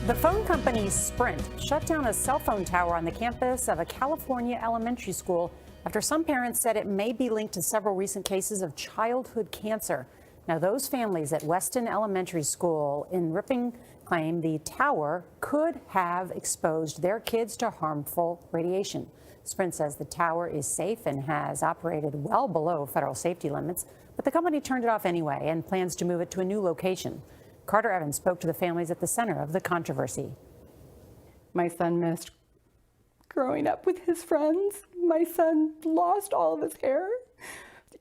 The phone company Sprint shut down a cell phone tower on the campus of a California elementary school after some parents said it may be linked to several recent cases of childhood cancer. Now, those families at Weston Elementary School in Ripping claim the tower could have exposed their kids to harmful radiation. Sprint says the tower is safe and has operated well below federal safety limits, but the company turned it off anyway and plans to move it to a new location. Carter Evans spoke to the families at the center of the controversy. My son missed growing up with his friends. My son lost all of his hair.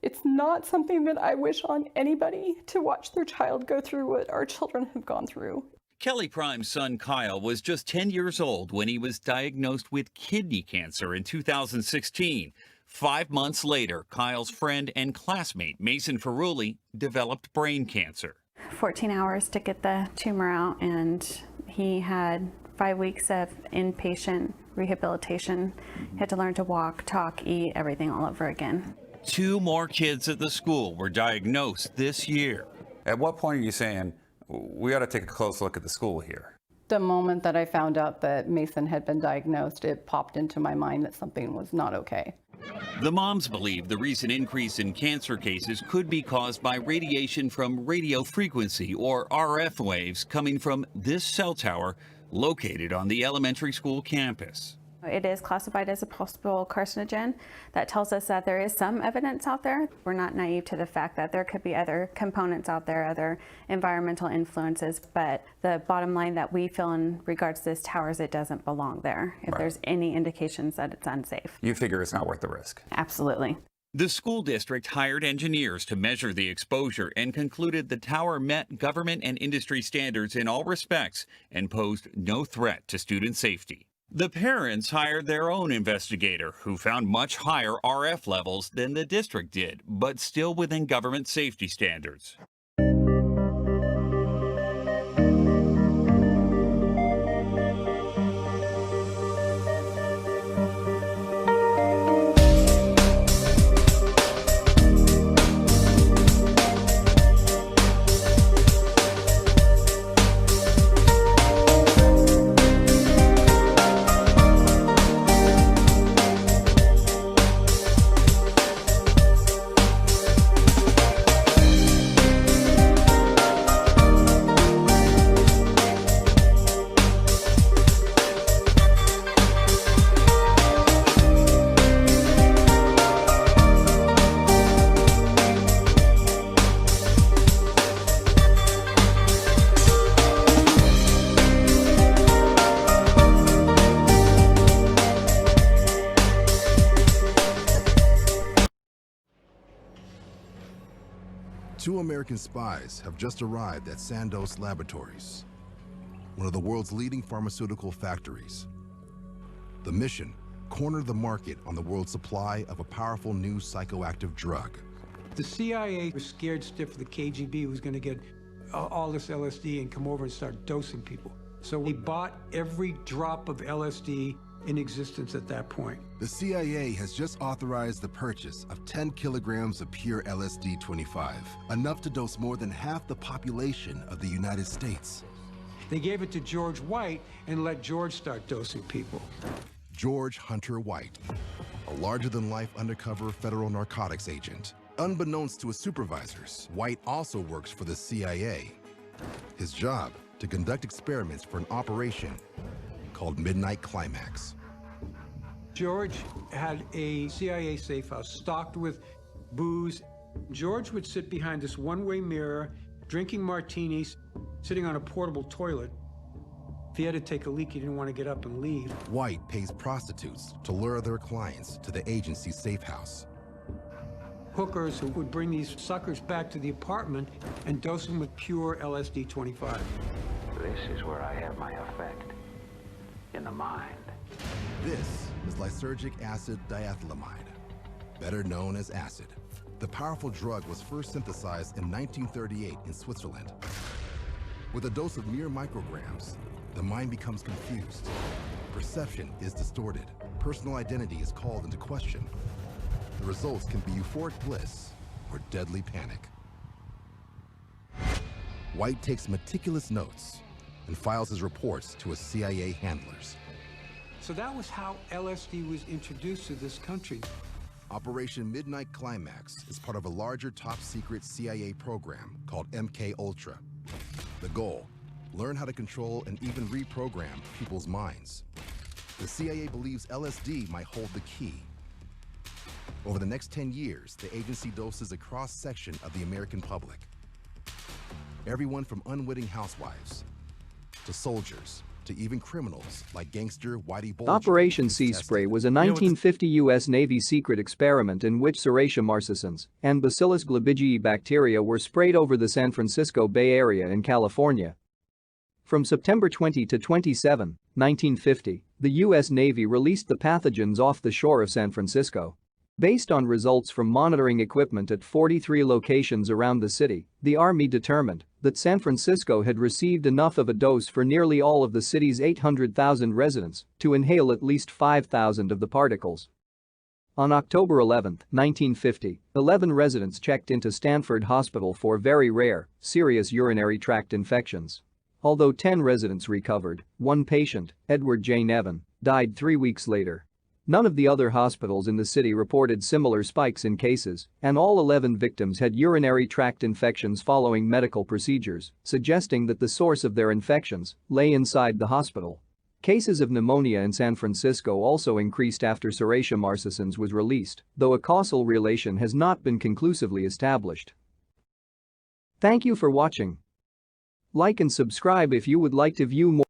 It's not something that I wish on anybody, to watch their child go through what our children have gone through. Kelly Prime's son Kyle was just 10 years old when he was diagnosed with kidney cancer in 2016. 5 months later, Kyle's friend and classmate Mason Ferrulli developed brain cancer. 14 hours to get the tumor out, and he had 5 weeks of inpatient rehabilitation. He had to learn to walk, talk, eat, everything all over again. 2 more kids at the school were diagnosed this year. At what point are you saying, we ought to take a close look at the school here? The moment that I found out that Mason had been diagnosed, it popped into my mind that something was not okay. The moms believe the recent increase in cancer cases could be caused by radiation from radio frequency, or RF waves, coming from this cell tower located on the elementary school campus. It is classified as a possible carcinogen. That tells us that there is some evidence out there. We're not naive to the fact that there could be other components out there, other environmental influences, but the bottom line that we feel in regards to this tower is it doesn't belong there if there's any indications that it's unsafe. You figure it's not worth the risk? Absolutely. The school district hired engineers to measure the exposure and concluded the tower met government and industry standards in all respects and posed no threat to student safety. The parents hired their own investigator, who found much higher RF levels than the district did, but still within government safety standards. Two American spies have just arrived at Sandoz Laboratories, one of the world's leading pharmaceutical factories. The mission: corner the market on the world's supply of a powerful new psychoactive drug. The CIA was scared stiff the KGB was going to get all this LSD and come over and start dosing people. So we bought every drop of LSD in existence at that point. The CIA has just authorized the purchase of 10 kilograms of pure LSD-25, enough to dose more than half the population of the United States. They gave it to George White and let George start dosing people. George Hunter White, a larger-than-life undercover federal narcotics agent. Unbeknownst to his supervisors, White also works for the CIA. His job: to conduct experiments for an operation called Midnight Climax. George had a CIA safe house stocked with booze. George would sit behind this one-way mirror, drinking martinis, sitting on a portable toilet. If he had to take a leak, he didn't want to get up and leave. White pays prostitutes to lure their clients to the agency's safe house. Hookers who would bring these suckers back to the apartment and dose them with pure LSD-25. This is where I have my effect. In the mind. This is lysergic acid diethylamide, better known as acid. The powerful drug was first synthesized in 1938 in Switzerland. With a dose of mere micrograms, the mind becomes confused. Perception is distorted. Personal identity is called into question. The results can be euphoric bliss or deadly panic. White takes meticulous notes, and files his reports to his CIA handlers. So that was how LSD was introduced to this country. Operation Midnight Climax is part of a larger top-secret CIA program called MK Ultra. The goal: learn how to control and even reprogram people's minds. The CIA believes LSD might hold the key. Over the next 10 years, the agency doses a cross-section of the American public. Everyone from unwitting housewives to soldiers to even criminals like gangster Whitey Bulger. Operation Sea Spray was a 1950 U.S. Navy secret experiment in which Serratia marcescens and Bacillus glabigii bacteria were sprayed over the San Francisco Bay Area in California. From September 20 to 27, 1950, the U.S. Navy released the pathogens off the shore of San Francisco. Based on results from monitoring equipment at 43 locations around the city, the Army determined that San Francisco had received enough of a dose for nearly all of the city's 800,000 residents to inhale at least 5,000 of the particles. On October 11, 1950, 11 residents checked into Stanford Hospital for very rare, serious urinary tract infections. Although 10 residents recovered, one patient, Edward J. Nevin, died 3 weeks later. None of the other hospitals in the city reported similar spikes in cases, and all 11 victims had urinary tract infections following medical procedures, suggesting that the source of their infections lay inside the hospital. Cases of pneumonia in San Francisco also increased after Serratia marcescens was released, though a causal relation has not been conclusively established. Thank you for watching. Like and subscribe if you would like to view more.